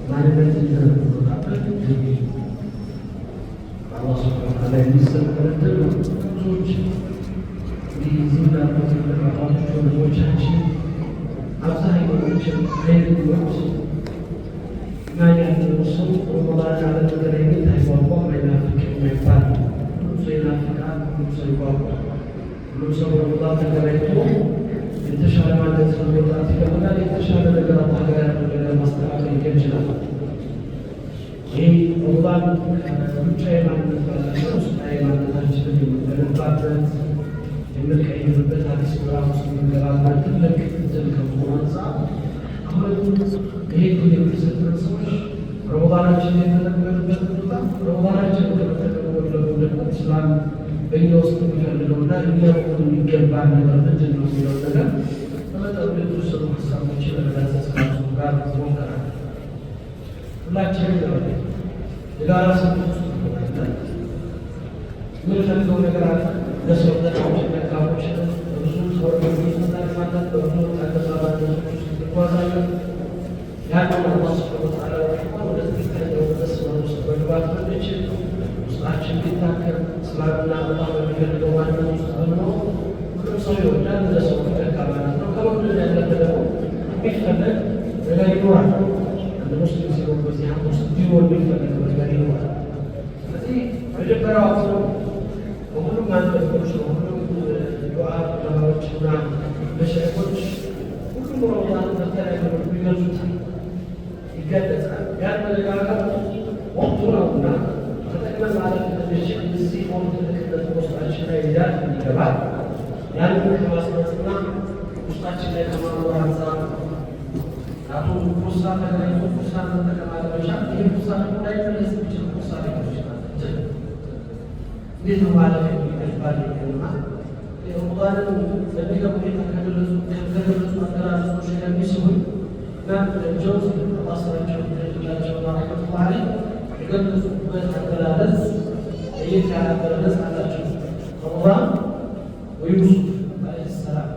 ማንነትን ተረድቶታል። አላህ ሱብሓነሁ ወተዓላ የሚሰጠን ብዙዎች እዚህ ላሉት አባቶች ወንድሞቻችን አብዛኛዎቹ ኃይለኞች እና ያለው ሰው ረመዳን አለመገናኘት አይጓጓም፣ አይናፍቅም አይባል። ሁሉም ሰው ይናፍቃል፣ ሁሉም ሰው ይጓጓል። ሁሉም ሰው ረመዳን ተገናኝቶ የተሻለ ማለት መውጣት ይፈልጋል። የተሻለ ነገር ሀገር ያለው ነገር ማስተካከል ይችላል። ይህ ረመዳን ውጫዊ ማንነት ባላቸው ውስጣዊ ማንነታችንን የምንገነባበት የምንቀይርበት አዲስ ምዕራፍ ውስጥ የምንገባበት ትልቅ እድል ከመሆኑ አንፃር አሁን ይሄ ግን የሚሰጠን ሰዎች ረመዳናችን የተጠቀምንበት ቦታ ረመዳናችን ከመጠቀም ወለጎን ደግሞ ኢስላም በእኛ ውስጥ የሚፈልገውና ሊያውቁን የሚገባ ነገር ምንድን ነው የሚለው ነገር በመጠኑ የተወሰኑ ሀሳቦችን ለመዳሰስ ከእሱ ጋር ሞከራል። ሁላችንም የጋራ ስሜት ውስጥ ሆነን የምንፈልገው ነገር አለ። ለሰውነታችን መቃቦች ብዙ ሰዎች ምናልማለት በብዙ ተገዛባቶች ውስጥ እንጓዛለን። ያንን አላህ ሱብሓነሁ ወተዓላ ወደ ትክክለኛው መስመር ውስጥ መግባት ብንችል ውስጣችን ቢታከም እስላምና አላህ በሚፈልገው ማንነት ውስጥ ብንኖር ሁሉም ሰው ይወዳል። እንደ ሰው ፈለጋ ማለት ነው። ከሁሉ ያለፈ ደግሞ የሚፈለግ ነገር ይኖራል። አንድ ሙስሊም ሲሆን በዚህ ሀገር ውስጥ ቢሆን የሚፈለገው ነገር ይኖራል። ስለዚህ መጀመሪያው አክሎ በሁሉም አንደኞች ሁሉም ዱዓ ዑለማዎችና መሸይኾች ሁሉም ረመዳን በተለያየ መልኩ ይገልጹታል፣ ይገለጻል። ያን መደጋገም ወቅቱ ነውና ተጠቅመን ማለት እንድንችል እዚህ ሆን ትልቅነት ውስጣችን ላይ ሊዳት ይገባል። ያንን ከማስረጽና ውስጣችን ላይ ከማኖር አንፃር አቶ ቁሳ ተገናኝቶ ቁሳ መጠቀም አለመቻል ይህ ቁሳ ላይ መለስ የሚችል ቁሳ ሊሆን ይችላል። እንዴት ነው ማለት የሚባል ይገርማ ረመዳንን በሚገቡ ሁኔታ ከገለጹ አገላለጾች ከሚስቡን እና ጀውዝ አላህ ስራቸው ይላቸውና ረሕመቱላህ ዐለይህ የገለጹበት አገላለጽ ለየት ያለ አገላለጽ አላቸው። ረመዳን ወዩሱፍ ዐለይሂ ሰላም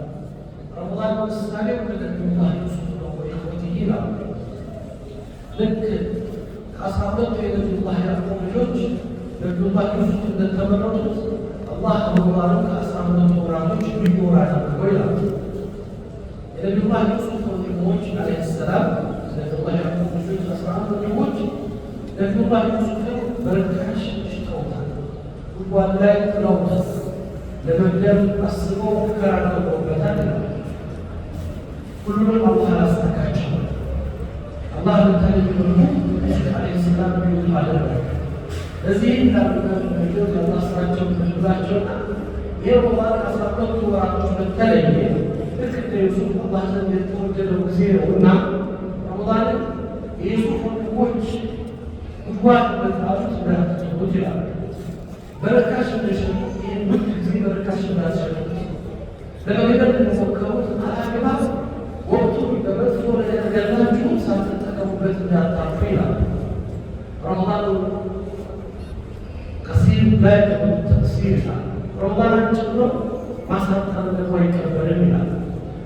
ረመዳን ምሳሌ ወደ ነቢዩላህ ዩሱፍ ነው ወኢኽወቲሂ ይላሉ። ልክ ከአስራ ሁለቱ የነቢዩላህ ያዕቁብ ልጆች ነቢዩላህ ዩሱፍ እንደተመረጡት አላህ ረመዳንን ከአስራ ሁለቱ ወራቶች ልዩ ወር አደረገው ይላሉ። የነቢዩላህ ዩሱፍ ወንድሞች ዐለይሂ ሰላም ነቢዩላህ ያዕቁብ ልጆች 11 ወንድሞች ነቢዩላህ ዩሱፍን በርካሽ ሽጠውታል። ጉድጓድ ላይ ጥለውት ለመግደል አስበው ሙከራ አድርገውበታል ይላሉ። ሁሉንም አላህ አላሳካቸውም። አላህ በተለየ መልኩ ዩሱፍ ዐለይሂ ሰላም ልዩ አደረገ። እዚህ ላሉበት ነገር የአላህ ስራቸው ተሽላቸውና ይህ ረመዳን ከአስራ ሁለቱ ወራቶች በተለየ ልክ እንደ ዩሱፍ አላህ ዘንድ የተወደደው ጊዜ ነውና ረመዳንን የዩሱፍ ወንድሞች ጉድጓድ በጣሉት እንዳትተውት ይላሉ። በርካሽ እንደሸጡት ይህን ውድ ጊዜ በርካሽ እንዳትሸጡት ለመግደል እንደሞከሩት አላግባብ ወቅቱን በመጥፎ ነገር ገላችሁ ሳትጠቀሙበት እንዳታልፉ ይላሉ። ረመዳን ከሲር ላይ ተቅሲር ይላል። ረመዳንን ጨምሮ ማሳጠር ደግሞ አይቀበልም ይላል።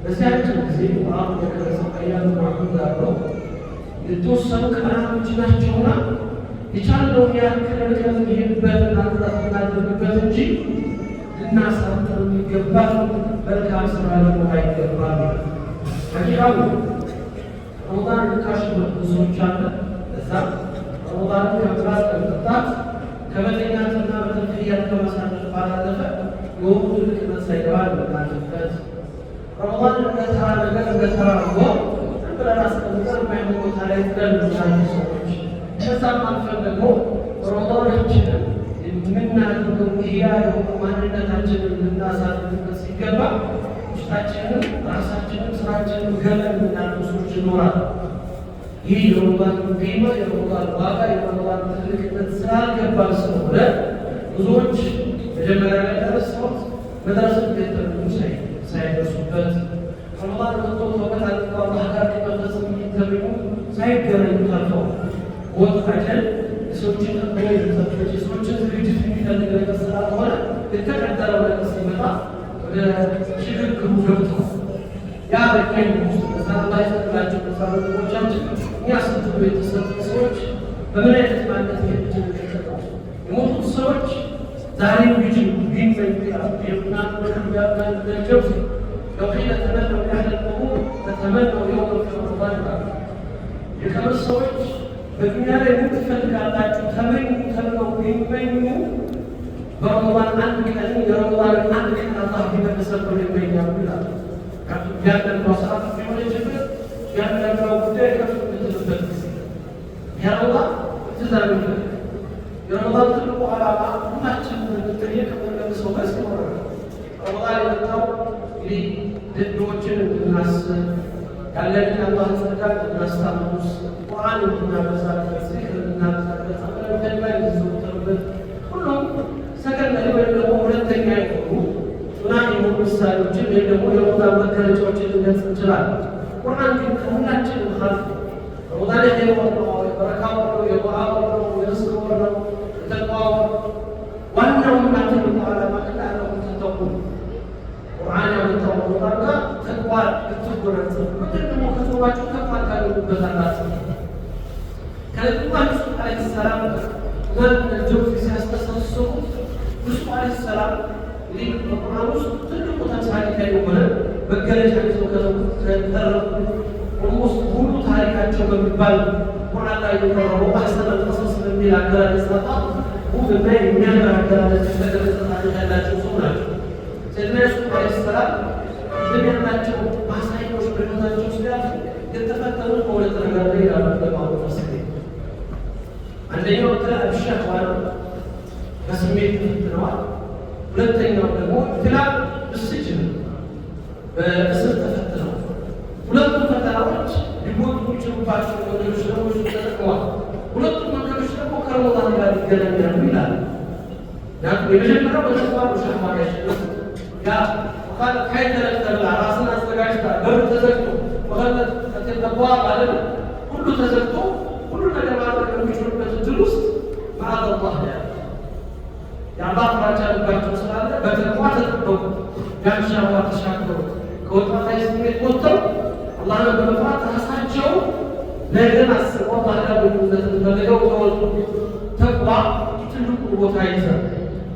በዚያችን ጊዜ ቁርአን የደረሰው አያም ማዕዱድ አለው የተወሰኑ ቀናቶች ናቸውና የቻልነውን ያክል ርቀት ይሄድበት እናጥራት እናደርግበት እንጂ ልናሳጥር የሚገባል መልካም ስራ ደግሞ አይገባል። ከዚያው ረመዳን ርካሽ ብዙዎች አለ። እዛ ረመዳንን ከመብላት ከመጠጣት ከመተኛትና በተክያት ከማሳለፍ ባላለፈ የወቅቱ ልቅነት ሳይገባ ልናልፍበት ረመዳን እንደተራ ነገር እንደተራ አድርጎ ብለን አስቀምጠን የማይሆን ቦታ ላይ ጥለን እንችላለን ሰዎች። ከዛም አልፈን ደግሞ ረመዳናችንን የምናደርገው ኢህያ የሆኑ ማንነታችንን ልናሳልፍበት ሲገባ ውስጣችንን ራሳችንን ስራችንን ገለን የምናደርጉ ሰዎች ይኖራል። ይህ የረመዳን ቂማ የረመዳን ዋጋ የረመዳን ትልቅነት ስላልገባን ስለሆነ ብዙዎች መጀመሪያ ላይ ደረሰውት መድረስ ቤተሉ ሳይደርሱበት ረመዳን መጥቶ ተውበት አድርገው አላህ ጋር ከመፈጸም የሚተብቁ ሳይገናኙ ታልፈው ወጥታችን የሰዎችን ተብሎ የተሰጡት የሰዎችን ዝግጅት የሚፈልግ ነገር ስላልሆነ የተቀጠለው ነገር ሲመጣ ወደ ሽግግሩ ገብተው ያ በቀኝ ውስጥ በዛ ላይ ተላቸው ተሳረቶቻችን እኛ ስንቱ የተሰጡ ሰዎች በምን አይነት ማለት የምችል ተሰጣው የሞቱት ሰዎች ዛሬ ልጅ ቢመኝ የምናት በክርቢያቸው لو قيل تمنوا أهل القبور فتمنوا يوم رمضان የቀብር ሰዎች በዱንያ ላይ ምን ትፈልጋላችሁ ተመኙ ቢመኙ በረመዳን አንድ ቀን የረመዳን አንድ ቀን አላህ ቢመልሰው ይመኛሉ ይላል። ያንዳንዱ ሰዓት ቢሆን ችግር ያንዳንዱ ጉዳይ ከፍ የምትልበት ጊዜ የረመዳን ትእዛዝ ነው። የረመዳን ትልቁ ዓላማ ሁላችንም እንድንጠየቅ የምንመልሰው መልስ ይኖራል። ረመዳን የመጣው እንግዲህ ድሆችን እንድናስብ ያለንን አላህ ጸጋ እንድናስታውስ ቁርአን እንድናበዛበት ዚክር እንድናበዛበት አመለከት ላይ እንድንዘወትርበት ሁሉም ሰከንድ ወይም ደግሞ ሁለተኛ የሆኑ ሱናን የሆኑ ምሳሌዎችን ወይም ደግሞ የረመዳን መገለጫዎችን ልንገልጽ እንችላለን። ቁርአን ግን ከሁላችንም ሀፍ ረመዳን የወር ነው፣ የበረካ ወር ነው፣ የዱዓ ወር ነው፣ የርዝቅ ወር ነው፣ የተቅዋ ወር ዋናው እናንተ ዓላማ እንዳለው ተተቁ ቁርአን ያመጣው ረመዳን ጋር ተቅዋ ልትጎናጸፉ ደግሞ ከሰዋችሁ ከፍ ታደርጉበታላችሁ። ከነቢዩ ዓለይሂ ሰላም ጆፍ ሲያስተሳስሩ ዩሱፍ ዓለይሂ ሰላም እንግዲህ በቁርአን ውስጥ ትልቁ ተምሳሌታዊ የሆነ መገለጫ ይዘው ከተረፉ ኦልሞስት ሁሉ ታሪካቸው በሚባል ቁርአን ላይ የቀረበው አሕሰነ ቀሰስ በሚል አገላለጽ ውብና የሚያምር አገላለጽ የተገለጸ ታሪክ ያላቸው ሰው ናቸው። ሰይድና ዩሱፍ ዓለይሂ ሰላም ያላቸው ማሳያዎች በሕይወታቸው ውስጥ የተፈተኑት በሁለት ነገር ላይ ይላሉ በማለት መስሌ አንደኛው ሸህዋ ነው፣ በስሜት ተፈትነዋል። ሁለተኛው ደግሞ ኢብቲላእ ብስጅን በእስር ተፈትነዋል። ሁለቱም ፈተናዎች ሊሞቱ የሚችሉባቸው መንገዶች ደግሞ ተጠቅመዋል። ሁለቱም መንገዶች ደግሞ ከረመዳን ጋር ይገናኛሉ ይላል። የመጀመሪያው በተግባር ሸህዋ ያሸነፉ ያ ከይ ተለቅተብላ ራስን አዘጋጅታ በሩ ተዘግቶ ወኸለት ከተቀባ ማለት ሁሉ ተዘግቶ ሁሉ ነገር ማድረግ የሚችሉበት እድል ውስጥ ማአላህ ያ የአላህ ፍራቻ ልባቸው ስላለ በተቅዋ ተጠበቁ። ጋሻዋ ተሻገሩ። ከወጣታይ ስሜት ወጥተው አላህን በመፍራት ራሳቸው ነገን አስበው አላህ ጋር ግንኙነት ፈልገው ተወጡ። ተቅዋ ትልቁ ቦታ ይይዛል።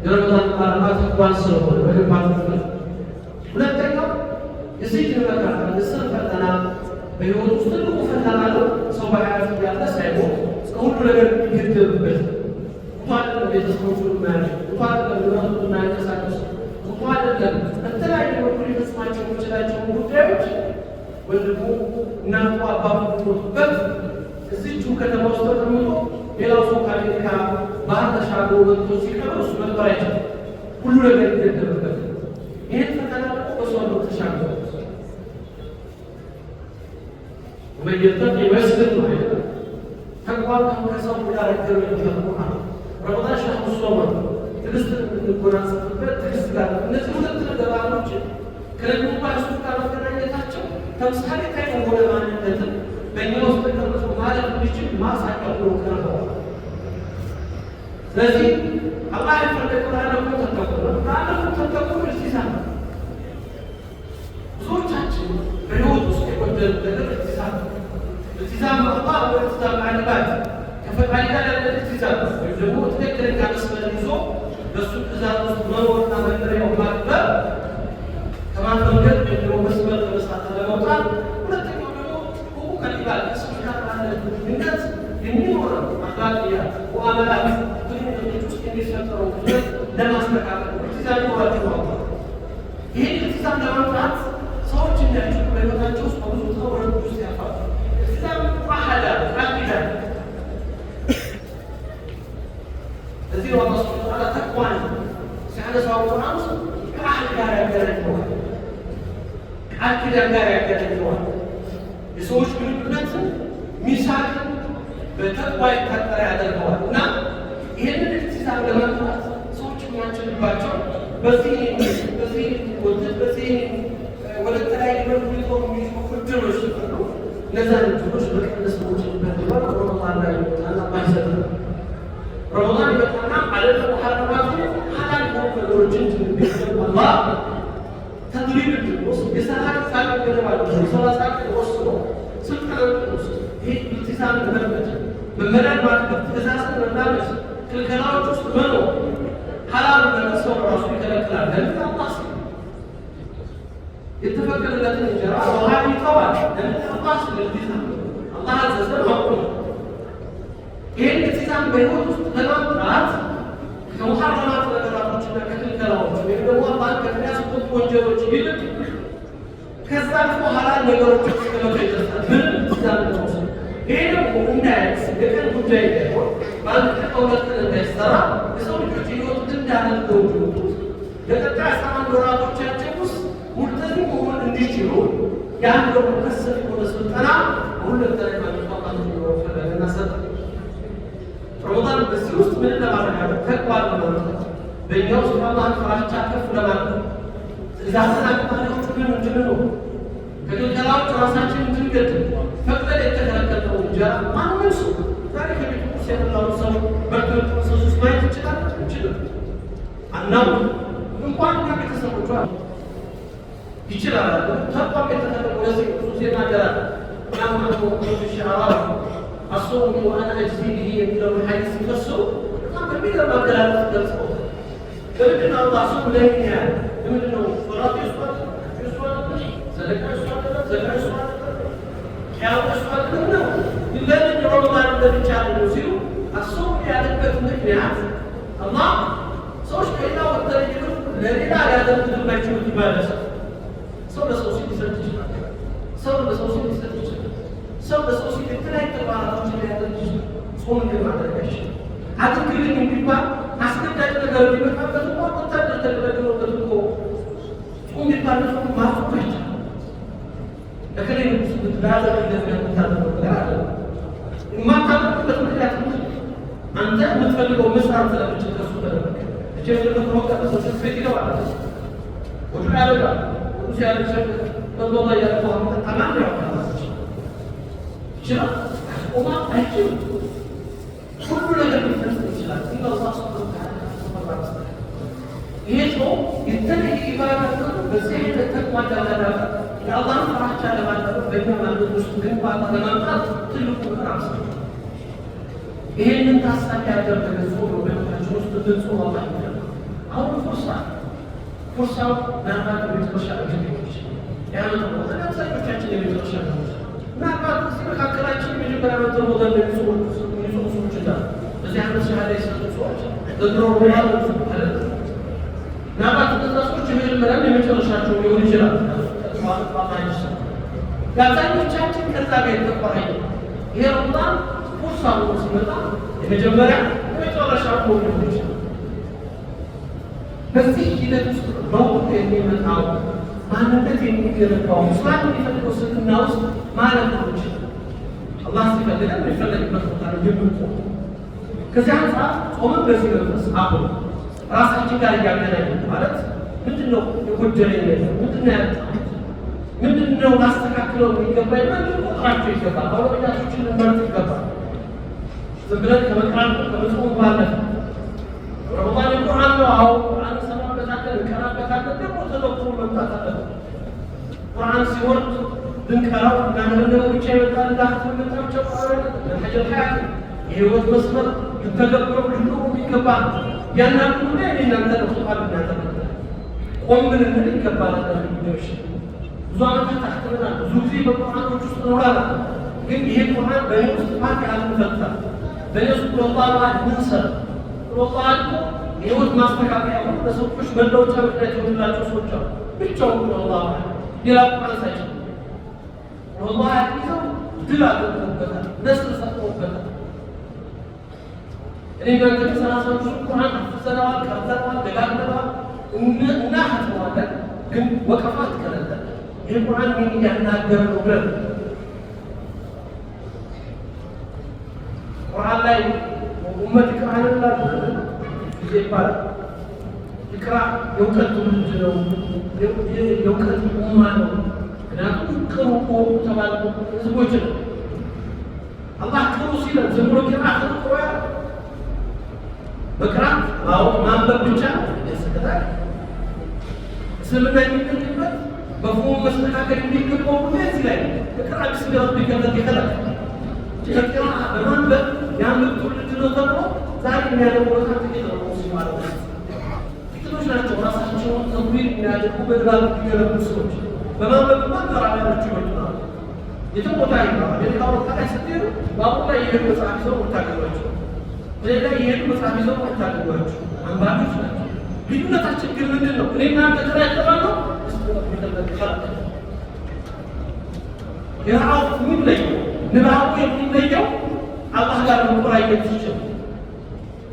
የረመዳን ዓላማ ተቅዋን ስለሆነ በግንባር ተፈል ሁለተኛው የሲጅን መከራ የእስር ፈተና በሕይወት ውስጥ ትልቁ ፈተና ነው። ሰው በሀያት ያለ ሳይሆን እስከ ሁሉ ነገር የሚገደብበት እንኳን ቤተሰቦቹን ማያጅ እንኳን ለምራቱ ማያንቀሳቀሱ እንኳን በተለያዩ በኩል ሊፈጽማቸው የሚችላቸውን ጉዳዮች ወንድሙ እናቱ አባቱ ሞቱበት እዚቹ ከተማ ውስጥ ተቀምጦ ሌላው ሰው ከአሜሪካ ባህር ተሻግሮ ወጥቶ ሲቀር እሱ መጥበር አይችልም። ሁሉ ነገር ይገደብበት። ይህን ፈተና ደግሞ በሰው ነው ተሻግሮ ወመየተቂ ወስድን ማለት ተቋም ከሰው ጋር ይገናኛል። ረመዳን ሸህሩ ሶመር ትዕግስትን የምንጎናጸፍበት ትዕግስት ጋር እነዚህ ሁለት ነገሮች ከነቢዩ ዩሱፍ ጋር መገናኘታቸው ተምሳሌታዊ የሆነ ማንነትን በእኛ ውስጥ ተቀርጾ ማለት እንዲችል ማሳያ ሆኖ ቀርበዋል። ስለዚህ አላህ የፈለገው ለዓለሙ ተተቁ ነው። ለዓለሙ ተተቁ እስቲሳም ብዙዎቻችን በሕይወት ውስጥ የጎደሉ ነገር التزام الله والالتزام مع العباد كفقال لا الالتزام ደግሞ ትክክለኛ መስመር ይዞ በሱ ትእዛዝ ውስጥ መኖርና መመሪያው ማክበር ከማንበብ ደግሞ መስመር ከመስራት ለመውጣት ሁለተኛው ደግሞ ሁቁቅ العباد ከሰው ጋር ያለ ግንኙነት የሚኖረው አኽላቅያት ሙዓመላት ግንኙነቶች ውስጥ የሚፈጠረው ግንኙነት ለማስተካከል ትእዛዝ ይኖራቸዋል። ይህን ትእዛዝ ለማምጣት ሰዎች እንዲያቸው በሕይወታቸው ውስጥ ብዙ ተወረዶች ውስጥ ያልፋሉ። ዋህዳ ራቂዳ እዚህ አላህ ሱብሓነሁ ወተዓላ ተቅዋን ሲያነሳው ቁርአን ውስጥ ከአህል ጋር ያገናኘዋል፣ ቃል ኪዳን ጋር ያገናኘዋል። የሰዎች ግንኙነት ሚሳቅን በተቅዋ የታጠረ ያደርገዋል እና ይህንን ኢልቲዛም ለማምጣት ሰዎች የሚያችልባቸው በዚህ ወደት በዚህ ወደ ተለያዩ መልኩ ሊሆኑ የሚችሉ እድሎች ነው። እነዛ ልጆች በቅድስ ሰዎች በተባለ ረመዳን ላይ ታናባይሰጥ ረመዳን በጣና ዓለም ተሐረማቱ ሐላል የሆኑ ነገሮችን እንዲገቡ አላህ ተድሪብ እንዲወስድ የሰላት ሳቅ ገደባል ሰላት ሳቅ ወስዶ ስልጣን ወስዶ ይህ ኢልቲዛም መለመድ፣ መመሪያን ማክበር፣ ትእዛዝን መላበስ፣ ክልከላዎች ውስጥ መኖር ሐላል ነገር ሰው ራሱ ይከለክላል። ለምን አላህ የተፈቀደለትን እንጀራ ውሃ ይተዋል? ለምን አላህ ስለዚህ አላህ አዘዘ ማቆም። ይህን ትእዛዝ በሕይወት ውስጥ ለማምጣት ከሙሐረማት ነገራቶችና ከክልከላዎች ወይም ደግሞ አላህ ከሚያስቆጡ ወንጀሎች ይልቅ ከዛ በኋላ ነገሮች ከመገ ምን ትእዛዝ ነው? ይሄ ደግሞ እንዳያስ የቀን ጉዳይ ነው። ማለት ከሁለት ቀን እንዳይሰራ የሰው ልጆች ህይወት እንዳያደርገው ይወጡት ለቀጣይ 11 ወራቶቻቸው ውስጥ ሙልተዚም መሆን እንዲችሉ ያን ደግሞ ከሰል የሆነ ስልጠና ሁለተኛ ማጥፋት ነው ፈለገና ሰጥ ረመዳን በዚህ ውስጥ ምን ለማድረግ ተቋም ነው በእኛ ውስጥ አላህን ፍራቻ ከፍ ለማድረግ ትእዛዝን አክባሪዎች ምን እንድንሆ ከክልከላዎች ራሳችን እንድንገድብ ፈቅደን የተከለከልነው እንጀራ ማንም ሰው ዛሬ ከቤት ውስጥ የበላውን ሰው በርትርት ሰሱስ ማየት ይችላል እንችላል አናው እንኳን ከቤተሰቦቿ ይችላል ተቋም የተከለከለው ለዚህ ብዙ ይናገራል ያማው ሸራራ አሶሙ ወአና አጅዚሂ የሚለው ሐዲስ ሲፈሰው በጣም በሚገርም አገላለጽ ገልጸው ለምንድን ነው አላህ ሰው ለምን ያለ ለምንድን ነው ሶላት ይስዋል ዘካ ይስዋል ያው ይስዋል ነው ለምን ረመዳን እንደሚቻል ነው ሲሉ አሶሙ ያለበት ምክንያት አላህ ሰዎች ከሌላ ወጥተው ለሌላ ያደረጉባቸው ይባላል ሰው ለሰው ሲሰጥ ይችላል ሰው ለሰው ሲሰጥ ይችላል ሰው ለሰው ሲሰጥ የተለያዩ ተግባራቶችን ሊያደርግ ይችላል ጾም ማድረጋሽ አትክልኝ እንዲባል አስገዳጅ ነገር ቢመጣበት እንኳን ወታደር ተገለገለበት እኮ ጾም ይባላል ማፍቆ ይችላል ለከሌ ነው ዳዘር እንደሚያደርገው ነገር አለ የማታውቅበት ምክንያት አንተ የምትፈልገው መስራት ስለምችል ከሱ ተደረገ እጀምር ነው ከሰው ስፌት ይገባል ወደ ያለጋ ሲያለች በዶላ ያለው ተማም ያውቃል ይችላል ቆማ አይችልም ሁሉ ነገር ሊፈጽም ይችላል ኢንሻአላህ ሱብሃንአላህ ይሄ ሰው የተለየ ኢባዳት ነው በዚህ ተቋም ያለና የአላህ ፍራቻ ለማድረግ በእኛም ውስጥ ግንባታ ለማምጣት ትልቁ ራስ ይሄንን ታሳቢ ያደረገ ጾም በመካከል ውስጥ ትልቁ አላህ አሁን ፎርሳው ናባት በመጨረሻ አጀንዳዎች ያለው ነው ለምሳሌዎቻችን የመጨረሻ ነው ናባት መካከላችን የመጀመሪያ መተው ወደ ሰዎች እንዳሉ በዚህ ዓመት ሻሃዳ የሰጡ ሰዎች ዘንድሮ ወራቶች ማለት ናባት ተዛሶች የመጨረሻቸው ሊሆን ይችላል ማለት ባታይሽ ጋዛኞቻችን ከዛ ጋር የተቆራኘ ይሄ ረመዳን ፎርሳው ሲመጣ የመጀመሪያ የመጨረሻ ሊሆን ይችላል በዚህ ሂደት ውስጥ ለውጥ የሚመጣው ማንነት የሚገነባው እስላም የሚፈልገው ስልትና ውስጥ ማለት ነው አላህ ሲፈልገን የሚፈለግበት ቦታ ነው የምንቆም ከዚህ አንጻር ጾምን በዚህ መንፈስ አሁን ራሳችን ጋር እያገናኘን ማለት ምንድነው የጎደለኝ ነገር ምንድነው ያጣሁት ምንድነው ላስተካክለው የሚገባኝ ምንድነው ቁጥራቸው ይገባል አውሮኛቶችን ልንመርጥ ይገባል ዝም ብለን ከመቅራት ከመጾም ባለፈ ረመዳን ቁርአን ነው አው ቁርአን ሰማበታለን እንቀራበታለን ደግሞ ተለቁ መምጣት አለበት ቁርአን ሲወርድ ድንቀራው እናንተው ብቻ ይወጣል እንዳትሉ ተምቸው ቁርአን ለሐጀር ሐያት የህይወት መስመር ተተገብረው ሁሉ ይገባል ያናንቱ ላይ እናንተ ነው ቁርአን እናንተ ቆም ብለን ይገባል እንደሽ ብዙ ዓመታት ታክተናል ብዙ ጊዜ በቁርአኖች ውስጥ ኖራላ ግን ይሄ ቁርአን በእኔ ውስጥ ማት ያልፈታ በእኔ ውስጥ ወላሂ ምንሰር ወላሂ የህይወት ማስተካከያ ነው ለሰዎች መለወጫ ምክንያት የሆኑላቸው ሰዎች አሉ ብቻውን ወላሂ ሌላ ቁርአን ሳይችል ወላሂ ይዘው ድል አድርገውበታል ደስ ተሰጥቶበታል እኔ ጋር ከሰራሶች ቁርአን አፍሰናል ቀርተናል ደጋግመናል እና ሀተዋለን ግን ወቀፋት ከለለ ይሄ ቁርአን ምን ያናገረ ነው ብለን ቁርአን ላይ ኡመት ቁርአን ላይ ይባላል ይቅራ የእውቀት ትውልድ ነው የእውቀት ኡማ ነው ምክንያቱም ቅሩ ቆሙ ተባሉ ህዝቦች ነው አላህ ቅሩ ሲለን ዝም ብሎ ቅራት ነው ያ በቅራት ማወቅ ማንበብ ብቻ ያስከታል እስልምና የሚገኝበት በፎም መስተካከል የሚገባው እዚህ ላይ በቅራት ሲደርስ ቢከተል ይከላል በቂራ በማንበብ ያንብብ ትውልድ ነው ተብሎ ዛሬ የሚያደርጉ በጣም ጥቂት ነው ማለት ነው። ጥቂቶች ናቸው ራሳቸውን ተንዊር የሚያደርጉ በድባብ የሚገረቡ ሰዎች። በማንበብማ ተራቢያኖቹ ይመጡናል። የትም ቦታ ይባል አሜሪካ ወጣ ላይ ስትሄዱ በአሁኑ ላይ የሄዱ መጽሐፍ ይዘው ወታገሏቸው፣ በሌላ የሄዱ መጽሐፍ ይዘው ወታገሏቸው አንባቢዎች ናቸው። ልዩነታችን ግን ምንድን ነው? እኔ እናንተ ተራይተባለው የራው የሚለየው ንባቡ የሚለየው አላህ ጋር መቆራኘት ሲችል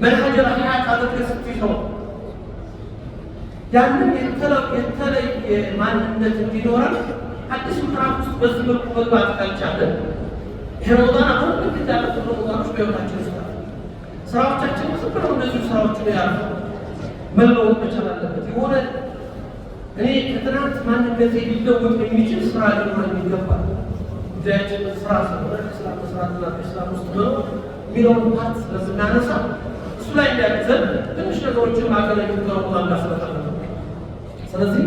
መንሀጀ ሀያት አድርገህ ስትይዘው ያንን የተለየ ማንነት እንዲኖረን አዲስ ምዕራፍ ውስጥ በዚህ መልኩ መግባት ካልቻለን ረመዳን አሁን ልክ እንዳሉት ረመዳኖች በሕይወታችን ውስጥ ስራዎቻችን ዝም ብለው እነዚሁ ስራዎች ነው ያሉ መለወጥ መቻል አለበት። የሆነ እኔ ከትናንት ማንነቴ ሊለወጥ የሚችል ስራ ሊኖረን ይገባል። ጉዳያችን ስራ ስለሆነ ከስራ መስራትና ከስላም ውስጥ ነው የሚለውን ፓርት ስለምናነሳ እሱ ላይ እንዲያግዘን ትንሽ ነገሮችን ማገለኝ ከረመዳን እንዳስረታለ። ስለዚህ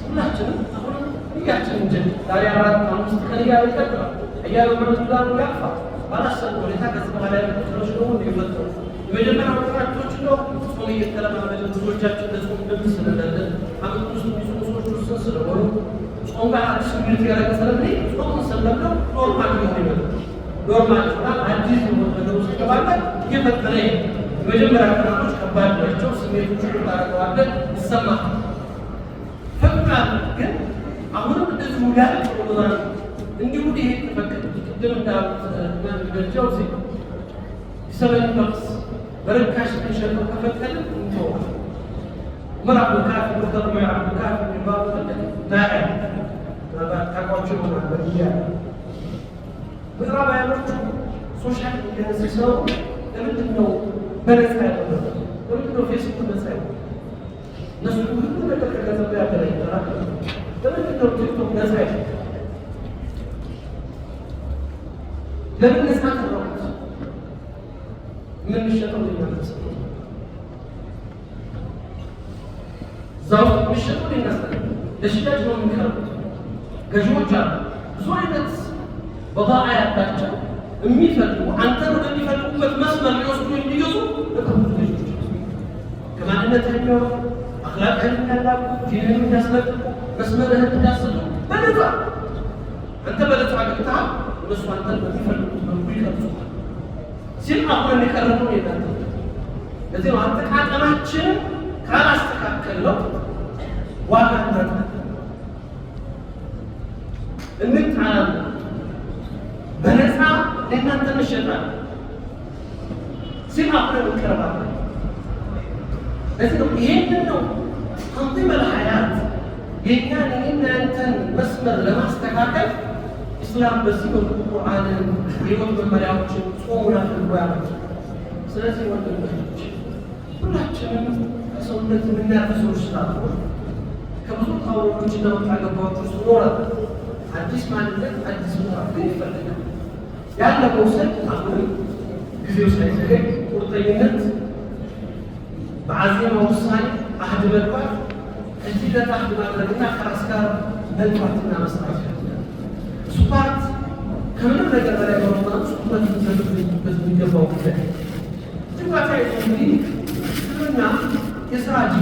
ሁላችንም አሁን እያችን እንጂ ዛሬ 4-5 ቀን እያለ ይቀጥላል እያለ መረቱላኑ ያልፋ ባላሰብ ሁኔታ ከዚህ በኋላ ያሉ ቁጥሮች ደግሞ እንዲፈጠሩ የመጀመሪያው ቁጥራቶች ነው ጾም እየተለማመደ ብዙዎቻችን ለጾም ልምድ ስለሌለን አመት ውስጥ ብዙ ሰዎች ውስጥ ስለሆኑ ጾም ጋር አዲስ ግንኙነት ያደረገ ስለዚህ ጾም ስለምነው ኖርማል ሊሆን ይመጣል። ኖርማል ሆና አዲስ ነገር ውስጥ ገባለ እየፈጠረ የመጀመሪያ ቀናቶች ከባድ ናቸው። ስሜቶች ታረቀዋለን ይሰማል ፈቃድ ግን አሁንም እንደዚሁ ጋር ተቆጣጣሪ እንዲሁ ይሄ ተፈቀደ ቅድም እንዳልኩት ሲ ሰበን በቅስ በረካሽ ተሸጠው ከፈቀደ እንተዋል። ምዕራብ ካፍ ወተር ምዕራብ ካፍ የሚባሉ ናያ ታቋቸው ሆናል። በያ ምዕራባውያኖቹ ሶሻል ሚዲያ ሲሰሩ ለምንድን ነው በነፃ ያደረጉት? ለምንድን ነው ፌስቡክ ነፃ ያደረጉት? እነሱ ሁሉ ነገር ከገንዘብ ያገናኛል። ለምንድን ነው ቲክቶክ ነፃ ያደረጉት? ለምን ነፃ ተደረጉት? የምንሸጠው ሊመለስ እዛው የሚሸጠው ሊነሳ ለሽያጭ ነው የሚቀርቡት። ገዢዎች አሉ ብዙ አይነት በባዓ ያላቸው የሚፈልጉ አንተን ወደሚፈልጉበት መስመር ሊወስዱ የሚገዙ በጣም ብዙ ገዢዎች ከማንነት የሚሆኑ አክላቅህን የሚያላቁ ዲንህን የሚያስለቅቁ መስመርህን የሚያስጡ በነፃ አንተ በነፃ ገብተሃል። እነሱ አንተን በሚፈልጉት መልኩ ይቀርጹታል ሲል አሁን የቀረበው የለም። ለዚህ ነው አጠቃቀማችንን ካላስተካከልነው ዋጋ እንረታለን፣ እንጣላለን፣ በነፃ ለእናንተ እንሸጣለን ሲል አሁን እንቀርባለን። ለዚህ ነው ይሄንን ነው ተንظيم الحياة የእኛን የእናንተን መስመር ለማስተካከል ኢስላም በዚህ መልኩ ቁርአንን የህይወት መመሪያዎችን ጾሙን አድርጎ ያመጡ። ስለዚህ ወንድሞች ሁላችንም ከሰውነት የምናያት ሰዎች ስላልሆን ከብዙ ታወሮችና ወጣ ገባዎች ውስጥ ኖረን አዲስ ማንነት አዲስ ምዕራፍ ግን ይፈልጋል። ያለ መውሰድ አሁንም ጊዜው ሳይዘገይ ቁርጠኝነት በዓዚማ ውሳኔ አህድ መግባት እዚህ ለታህድ ማድረግና ከራስ ጋር መልኳትና መስራት ሱፓርት ከምንም ነገር በላይ በመሆኑ ሱፓርት ተሰጥቶበት የሚገባው ጉዳይ ጅባታ እንግዲህ ስምና የስራ ጅ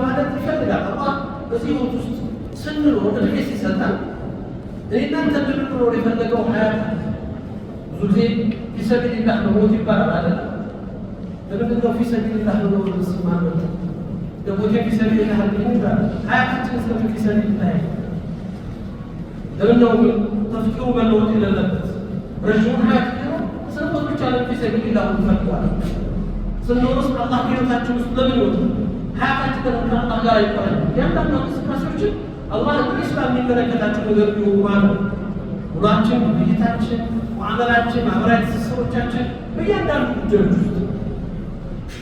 ማለት ይፈልጋል። አላህ በዚህ ህይወት ውስጥ ስንኖር እድሜ ሲሰጠን እናንተ እንድንኖር የፈለገው ሀያት ብዙ ጊዜ ፊሰቢልላህ መሞት ይባላል አለ። ለምንድን ነው ፊሰቢልላህ መኖር ስማመት ደሞቴ ፊሰቢልላህ ይባላል? ሀያታችን ስለምን ፊሰቢልላህ ለምነው ተፍኪሩ መለወጥ የሌለበት ረዥሙን ሀያት ነው ስንሞት ብቻ ለ ፊሰቢልላህ እንፈልገዋል። ስንኖርስ አላህ ህይወታችን ውስጥ ለምን ወጡ ሀያታችን ከአላህ ጋር ይባላል። ያንዳንዱ እንቅስቃሴዎችን አላህ እንግዲህ ስለሚመለከታቸው ነገር ቢሆኑ ማለት ውሏችን፣ ግብይታችን፣ ሙዓመላችን፣ ማህበራዊ ትስስሮቻችን በእያንዳንዱ ጉዳዮች ውስጥ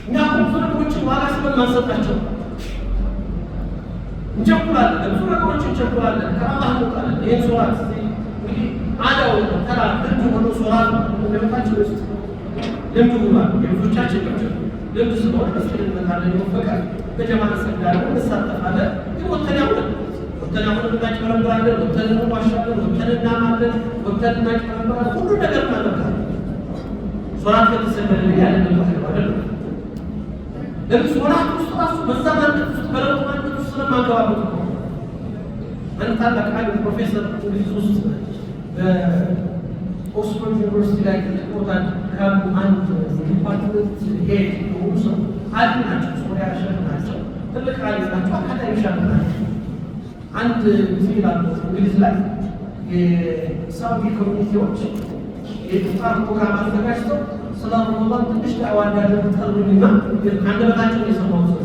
እኛ ብዙ ነገሮችን ዋጋ ስለማንሰጣቸው እንቸኩላለን። ለብዙ ነገሮች እንቸኩላለን። ከአላህ እንወጣለን። ይህን ሶላት እንግዲህ አዳው ተራ ልምድ ሆኖ ሶላት ለቤታችን ውስጥ ልምድ ሆኗል። የብዙዎቻችን ልምድ ስለሆነ መስጊድ እንመጣለን፣ ይወፈቃል፣ በጀማ እንሰግዳለን፣ እንሳተፋለን። ግን ወተን ያውለን ወጥተን አሁን እናጭበረብራለን፣ ወጥተን እንዋሻለን፣ ወጥተን እናማለን፣ ወጥተን እናጭበረብራለን። ሁሉ ነገር እናደርጋለን። ሶላት ከተሰገደ ያለን ማለት ነው። ለምን ሶላት ውስጥ ራሱ በዛ ማለት ውስጥ በለውጥ ማለት ውስጥ ስለማገባበት ነው። አንድ ታላቅ ዓለም ፕሮፌሰር እንግሊዝ ውስጥ በኦክስፎርድ ዩኒቨርሲቲ ላይ ተቆጣጣሪ ካሉ አንድ ዲፓርትመንት ሄድ የሆኑ ሰው አሊ ናቸው። ሶሪያ ሸህ ናቸው። ትልቅ አሊ ናቸው። አካዳሚ ሸህ ናቸው። አንድ ጊዜ ይላሉ እንግሊዝ ላይ የሳውዲ ኮሚኒቲዎች የኢፍጣር ፕሮግራም አዘጋጅተው ስለ ረመዳን ትንሽ ዳዕዋ እንዳደረጉ ጠሩኝና አንደበታቸውን የሰማው ሰው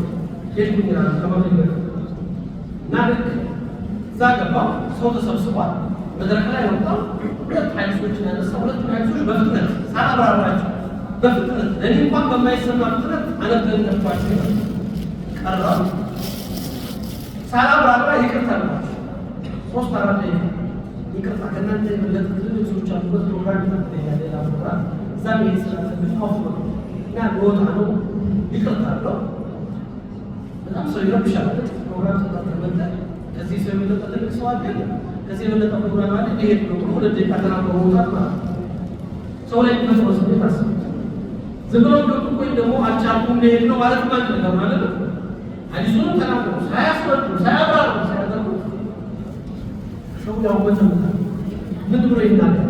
ሄድኩኝ ይላሉ ከመግለጽ እና ልክ እዛ ገባው። ሰው ተሰብስቧል። መድረክ ላይ ወጣው። ሁለት ሀይሶችን ያነሳ። ሁለቱ ሀይሶች በፍጥነት ሳላብራራቸው በፍጥነት ለእኔ እንኳን በማይሰማ ፍጥነት አነበብኳቸው። ቀረው ሳላብራራ ይቅርታ አልኳቸው። 3-4 ይቅርታ ከእናንተ የበለጠ ትልቅ ሰዎች አሉበት ፕሮግራም ይታያል። ሌላ ፕሮግራም እዛ መሄድ ስላለብኝ አውፍ ነው እና ልወጣ ነው ይቅርታ አለው። በጣም ሰው ይረብሻል። ፕሮግራም ተጠመጠ። ከዚህ ሰው የበለጠ ትልቅ ሰው አለ፣ ከዚህ የበለጠ ፕሮግራም አለ። ይሄድ ነው ብሎ 2 ደቂቃ ተናግሮ መውጣት ማለት ነው። ሰው ላይ መስሎ ስሜት አስብ። ዝም ብሎ ገብቶ ወይም ደግሞ አልቻልኩም ልሄድ ነው ማለት ማለት ነገር ማለት ነው። ሐዲሱን ተናግሮ ሳያስረዱ ሳያብራሩ ሳያደርጉ ሰው ያው ምን ብሎ ይናገር?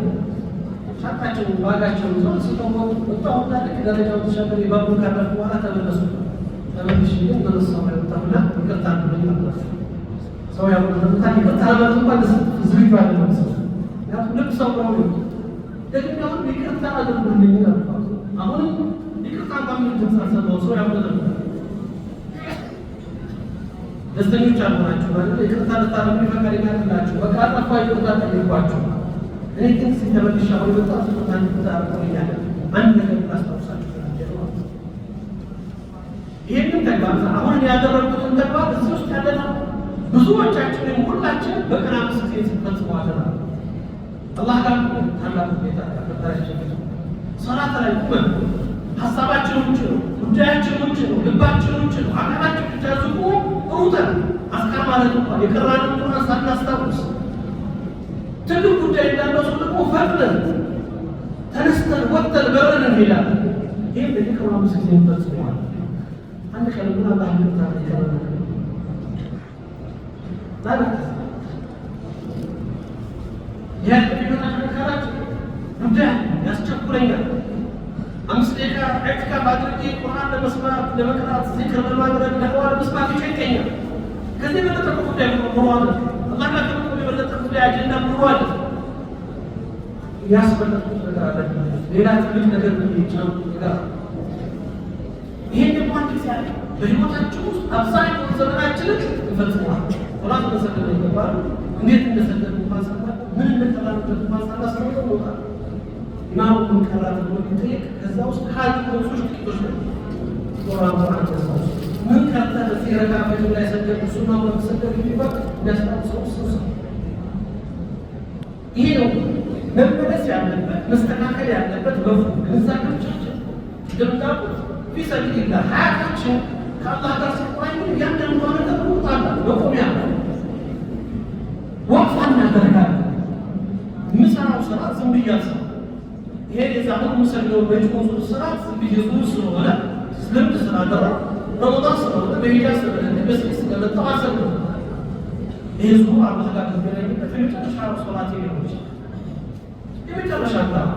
ሻጣቸው ዋጋቸው ነው ሲተው ወጣው ታሪክ ደረጃው ተሻገረ። ይባቡ ካረፉ በኋላ ተመለሱ። ተመልሽ ግን በረሳው ላይ ወጣውና ይቅርታ አድርጉልኝ። ሰው ያው ተመጣጣኝ ይቅርታ ማለት እንኳን ዝግጁ አይደለም ሰው ያው ልብ ሰው ነው ደግሞ አሁን ይቅርታ አድርጉልኝ ነው። አሁን ይቅርታ ባምን ተሳሰበው ሰው ያው ደስተኞች አልሆናችሁ ማለት ይቅርታ ልታረጉ ፈቃደኛ አይደላችሁ። በቃ አጣፋ ይቅርታ ጠይቋችሁ። እኔ ግን ሲተመልሽ አሁን በጣም ተጣጣን ተጣጣኛለ አንድ ነገር ላስታውሳችሁ ነው። ይሄንን ተግባር አሁን ያደረኩትን ተግባር እዚህ ውስጥ ያለነው ብዙዎቻችን ሁላችን በቀን 5 ጊዜ ተጽፏልና አላህ ጋር ታላቁ ጌታ ተፈታችን ሶላት ላይ ቆመን ሐሳባችን ውጭ ነው፣ ጉዳያችን ውጭ ነው፣ ልባችን ውጭ ነው፣ አካላችን ብቻ ዝቁ ሩተን አስካር ማለት እንኳን የቀራነው እንኳን ሳናስታውስ ትልቅ ጉዳይ እንዳለው ሰው ደግሞ ፈጥነን ተነስተን ወጥተን በረን እንሄዳለን። ይሄ በቀን 5 ጊዜ ተጽፏል። አንድ ቀን ግን አላህ ይቅርታ ይቀበላል ማለት የህይወት አካላት ጉዳይ ያስቸኩረኛል። 5 ደቂቃ ኢዕቲካፍ አድርጌ ቁርአን ለመስማት ለመቅራት ዚክር ለማድረግ ለቀዋል መስማት ይጨንቀኛል። ከዚህ የበለጠ ጉዳይ ኑሯል። አላህ ጋር የበለጠ ጉዳይ አጀንዳ ኑሯል። ያስበለጥኩት ነገር አለ። ሌላ ትልቅ ነገር ነው ነገር ይሄን ደግሞ አንድ ጊዜ አለ በህይወታችን ውስጥ አብዛኛው ዘመናችንን እንፈጽመዋል። ሶላት መሰገድ ይገባል። እንዴት እንደሰገድ ማሳባ ምን እንደተላልበት ማሳባ ስለሆነ ነው ኢማሙ ከራተ ነው ይጠይቅ። ከዛ ውስጥ ካሉ ሰዎች ጥቂቶች ነው ቁርአን ተሰው ምን ከታ በዚህ ረካዓት ላይ ሰገድ ሱናው መሰገድ ይባል ያስታውሰው ሰው ይሄ ነው መመለስ ያለበት መስተካከል ያለበት በግንዛቤዎቻችን ድምዳቁ ፊሰቢልላህ ሀያታችን ከአላህ ጋር ሲቆራኝ ያንዳንዱ ነገር ሩጣላ በቆሚያ ወቅት እናደርጋለን። ምሰራው ስራ ዝም ብዬ አልሰራም። ይሄ የዛሁን ሙሰለው በጅሙስ ስራ ዝም ብዬ ዙር ስለሆነ ልምድ ስላደረው ረመዳን ስለሆነ በሂጃ ስለሆነ በስልስ ስለመጣው አልሰራም። ይሄ ዙር አላህ ጋር ተገናኝበት የመጨረሻ ሶላት ይሆናል። የመጨረሻ ነው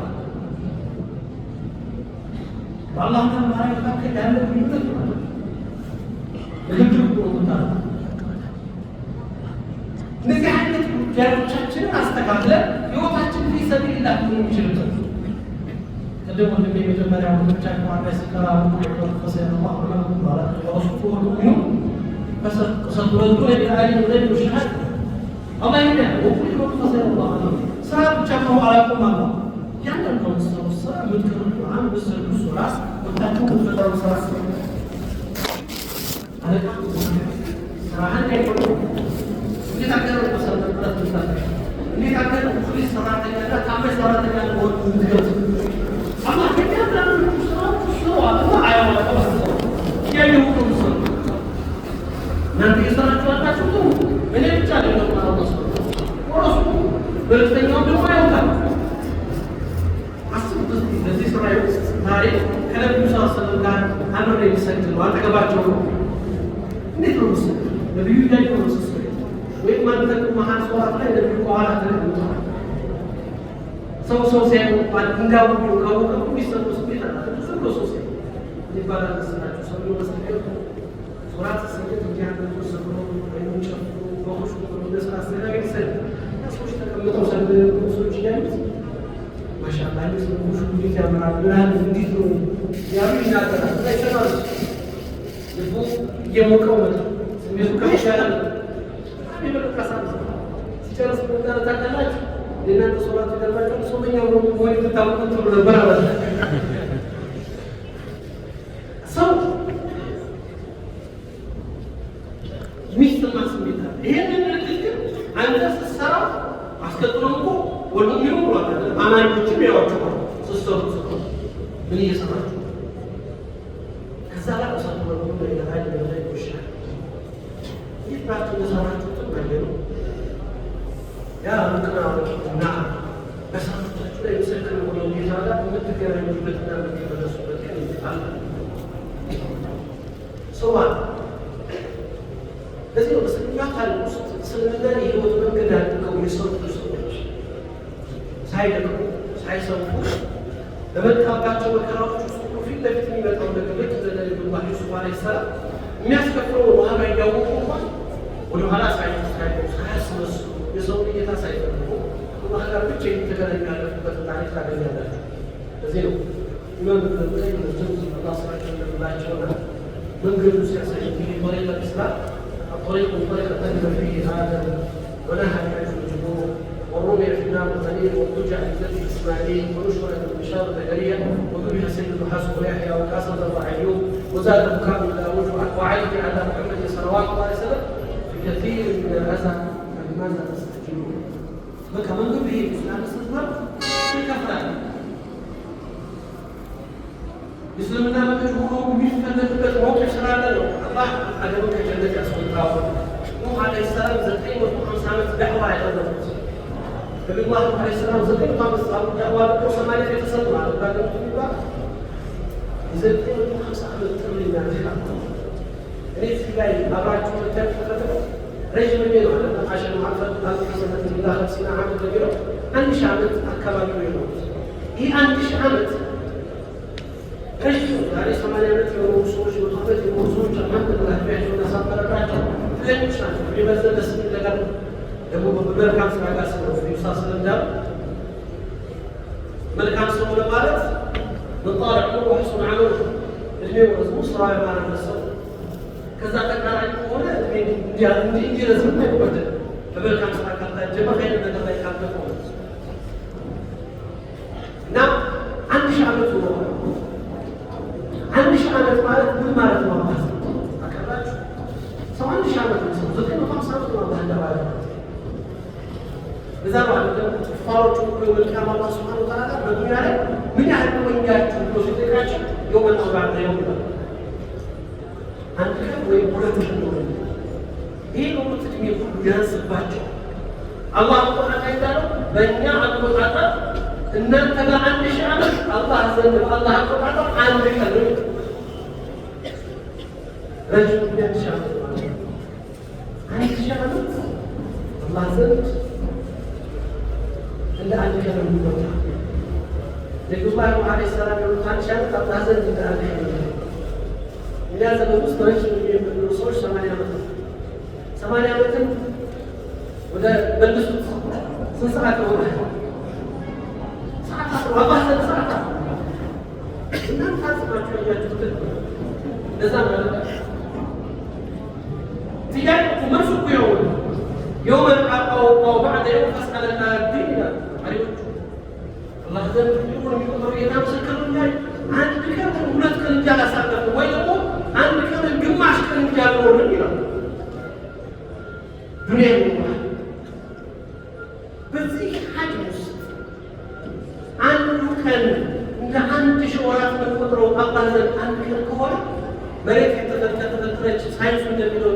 በአላህ ተባረከ መካከል ያለ ግንኙነት ማለት ንግግር ቆንጣ እነዚህ አይነት ጉዳዮቻችንን አስተካክለን ህይወታችን ፊሰቢልላህ የሚችልበት ቅድም ወንድሜ የመጀመሪያው ወንድሞቻችን ዋና ሲቀራቡ ፈሰለላሁ ዐለይሂ ወሰለም ወረሱሉ ፈሰቱረዱ ለአሊ ወለድ ወሸሃድ አላህ ይላል ወቁል ፈሰለላሁ ዐለይሂ ስራ ብቻ ነው አላቆም አላ ያንን ነው ስራ ምትከሩ ቁርአን በሰሉ ሱራስ ወጣቱ ፈጠሩ ስራ አለቃ ስራህን አይቆም የታገሩ ተሰጥቷል ተሰጥቷል የታገሩ ፖሊስ ሰራተኛና ታማኝ ሰራተኛ ነው ወጥቶ አማ ከያዳሩ ስራው አላህ አይዋጣው ያየው ነው ሰው እናንተ የሰራችሁ አጣችሁ እኔ ብቻ አይደለም መልእክተኛውም ደግሞ ያውቃል። አስቡት እስኪ በዚህ ስራ ውስጥ ዛሬ ከነቢዩ ሰለላሁ ጋር አንዱ ነው የሚሰግድ ነው፣ አጠገባቸው ነው። እንዴት ነው ምስል ነቢዩ እያዩ ነው ምስል ወይም አንተ መሀል ሰዋት ላይ ነቢዩ ከኋላ ተቀምጠዋል። ሰው ሲያዩ እንኳን እንዳውዱ ካወቀ የሚሰጡ ስሜት አለ። ዝም ብሎ ሰው ሲያዩ ይባላል መስላችሁ ሰው መስገድ ሶላት ሰገድ እንዲያደርጉ ሰብሮ ወይም ጨፍሮ በሆሹ በመስራ አስተናገድ ሰል ሰዎች ተቀምጠው ሰልብ ሰዎች እያሉት ማሻአላህ ሰዎች እንዴት ያምራል ብላል እንዴት ነው ያሉ ይናገራል። አይሰማም ልቡ እየሞቀው ነው ስሜቱ ከይሻላል ይበልጣሳል ሲጨርስ ወጣ ታላላችሁ ለእናንተ ሶላት ተደረገ ሶመኛው ነው ወይ ተታውቁት ብሎ ነበር አለ ሰው ሚስጥማ ስሜታ ይሄንን ነገር አንተ ስትሰራ አስከትሎም እኮ ወሉም ይኖራል አማኞችም ያወጣው ስትሰሩ ምን እየሰራችሁ ከዛ ላይ ሰው ነው ለይላል ለይላል ይሻል ይባቱ ለሰራችሁ ተባለ ያ ምክንያቱና በሳምንታችሁ ላይ ምስክር ሆነው ጌታ ጋር የምትገናኙበትና የምትመለሱበት ቀን ይመጣል። ሰዋል ለዚህ ነው በስልምና ታሪክ ውስጥ ስልምና የህይወት መንገድ አድርገው የሰሩ ሰዎች ሳይደክሙ ሳይሰንፉ በመጣባቸው መከራዎች ውስጥ ፊት ለፊት የሚመጣው ነገር ልክ እንደ ነቢዩ ዩሱፍ ዓለይሂ ሰላም የሚያስከፍለውን ዋጋ እያወቁ እንኳን ወደኋላ ሳያስመስሉ የሰው ጌታ ሳይፈልጉ አላህ ጋር ብቻ የተገናኙ ያለፉበትን ታሪክ ታገኛላችሁ። ለዚህ ነው ኢማም ኢብኑ ቀይም አላህ ስራቸው እንደምላቸውና መንገዱ ሲያሳይ እንግዲህ طريق الإسلام الطريق طريق تجد فيه آدم ونهى عن الجبور والرمي في النار الخليل والضجع لذبح إسماعيل ونشر البشار زكريا وذبح سيد حسن ويحيى وكاسد وأيوب وزاد بكاء داوود وعلي على محمد صلوات الله عليه وسلم في كثير من الأذى فلماذا تستجيبون؟ بكى من قبله الإسلام استثمر في كفران እስልምና በተጀመሩ የሚፈለግበት መውቀፍ ስላለ ነው። አላህ አደምን ከጀነት ያስወጣው ኑህ ዓለይሂ ሰላም 950 ዓመት ዳዕዋ ያደረጉት ነቢዩላህ ኑህ ዓለይሂ ሰላም 950 ዓመት ዳዕዋ አድርገው 80 ቤተሰብ ማለት ባለበት ይባል 950 ዓመት ጥሪና ጅሃድ እኔ እዚህ ላይ አብራችሁ ተከታተሉ። ረጅም ጊዜ ነው አለ አሸን ማፈት አልተሰነት ቢላህ ሲና ዓመት ነው 1000 ዓመት አካባቢ ነው። ይህ 1000 ዓመት ዛሬ 80 ዓመት የሆኑ ሰዎች በጣም የሆኑ ሰዎች አልሐምዱሊላህ ቢያቸውና ሳፈረቃቸው ትንሽ ናቸው። የበዛ ደስ የሚል ነገር ደግሞ በመልካም ስራ ጋር ስለሚሳ ስለንዳል መልካም ሰው ለማለት መጣሪያ ነው ወህሱን አመሉ እድሜው ረዝሙ ስራ የማለት ሰው ከዛ ተቃራኒ ከሆነ እንዲረዝም አይወደድ በመልካም ስራ ካልታጀበ ኸይር ነገር ላይ ካልተቆ እና 1000 ዓመት ነው 1000 ዓመት ማለት ምን ማለት ነው? አቀራችሁ ሰው 1000 ዓመት ነው 950 ዓመት ነው ማለት ነው። በዛ ማለት ደግሞ ተፋሮቹ ወልካማ አላህ Subhanahu Wa Ta'ala በዱንያ ላይ ምን ያህል ወንጃችሁ ነው ሲጠይቃችሁ የውመል ቂያማ ነው ይላል። አንድ ቀን ወይ ሁለት ቀን ነው ይሄ ነው ትክክል ሁሉ ያንስባቸው አላህ ቁርአን ላይ እንዳለው በእኛ አቆጣጠር እናንተ ጋር 1000 ዓመት አላህ ዘንድ አላህ አቆጣጠር አንድ ቀን ነው። ረጅም ጊዜ ዓመት ማለት ነው። 1000 ዓመት አላህ ዘንድ እንደ አንድ ቀን ነው የሚቆጠረው። ነቢዩላህ ዓለይሂ ሰላም የሆኑት 1000 ዓመት አላህ ዘንድ እንደ አንድ ቀን ነው። እኛ ዘመን ውስጥ ረጅም የሚሆኑ ሰዎች 80 ዓመት ነው። 80 ዓመትን ወደ መልሱት ስንት ሰዓት ሆነ? አባህ ተሰጣ እናንተ ታስባችሁ ያያችሁት ለዛ ማለት تجارة مرسوك يوم أو بعد يوم فاسأل الدين الله عز وجل يقول ينام سكرون جاي عندك كم ولاد كان جالس ساكت ويقول عندك كم الجمعة كان جالس ورنينا دنيا الله بس حاجة عنده كان عند شوارع من قدره الله عز وجل عندك الكهول مريت يتذكر ساينس من الميلون